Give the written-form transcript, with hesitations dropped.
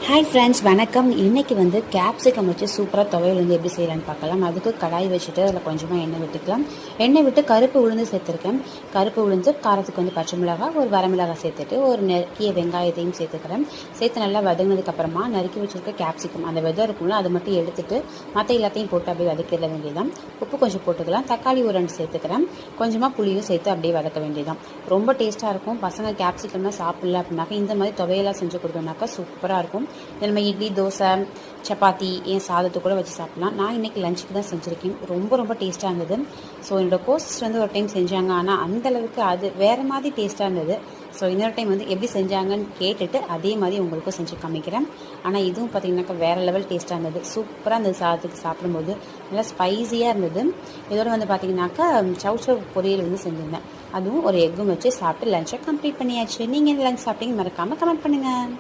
Hi friends, வணக்கம். இன்றைக்கி வந்து கேப்சிகம் வச்சு சூப்பராக துவையல் வந்து எப்படி செய்யலான்னு பார்க்கலாம். அதுக்கு கடாய் வச்சுட்டு அதில் கொஞ்சமாக எண்ணெய் விட்டுக்கலாம். எண்ணெய் விட்டு கருப்பு உளுந்து சேர்த்துருக்கேன். கருப்பு உளுந்து காரத்துக்கு வந்து பச்சை மிளகாய், ஒரு வரமிளகாய் சேர்த்துட்டு ஒரு நறுக்கிய வெங்காயத்தையும் சேர்த்துக்கிறேன். சேர்த்து நல்லா வதங்கினதுக்கப்புறமா நறுக்கி வச்சுருக்க கேப்சிகம் அந்த விதை இருக்கும்ல அதை மட்டும் எடுத்துட்டு மற்ற எல்லாத்தையும் போட்டு அப்படியே வதக்கிட வேண்டியதான். உப்பு கொஞ்சம் போட்டுக்கலாம். தக்காளி ஒரு 2 சேர்த்துக்கிறேன். கொஞ்சமாக புளியும் சேர்த்து அப்படியே வதக்க வேண்டியதான். ரொம்ப டேஸ்ட்டாக இருக்கும். பசங்க கேப்சிகம்லாம் சாப்பிடல அப்படின்னாக்கா இந்த மாதிரி துவையெல்லாம் செஞ்சு கொடுத்தோம்னாக்கா சூப்பராக இருக்கும். நம்ம இட்லி, தோசை, சப்பாத்தி, என் சாதத்தை கூட வச்சு சாப்பிட்லாம். நான் இன்றைக்கி லஞ்சுக்கு தான் செஞ்சுருக்கேன். ரொம்ப டேஸ்ட்டாக இருந்தது. ஸோ என்னோடய கோர்சஸ் வந்து ஒரு டைம் செஞ்சாங்க. ஆனால் அந்தளவுக்கு அது வேறு மாதிரி டேஸ்ட்டாக இருந்தது. ஸோ இன்னொரு டைம் வந்து எப்படி செஞ்சாங்கன்னு கேட்டுட்டு அதே மாதிரி உங்களுக்கும் செஞ்சு காமிக்கிறேன். ஆனால் இதுவும் பார்த்திங்கனாக்கா வேறு லெவல் டேஸ்ட்டாக இருந்தது. சூப்பராக இருந்தது. சாதத்துக்கு சாப்பிடும்போது நல்லா ஸ்பைஸியாக இருந்தது. இதோட வந்து பார்த்திங்கனாக்கா சவ் பொரியல் வந்து செஞ்சுருந்தேன். அதுவும் ஒரு எக்கும் வச்சு சாப்பிட்டு லஞ்சை கம்ப்ளீட் பண்ணியாச்சு. நீங்கள் என்ன லஞ்ச் சாப்பிட்டீங்க மறக்காமல் கமெண்ட் பண்ணுங்கள்.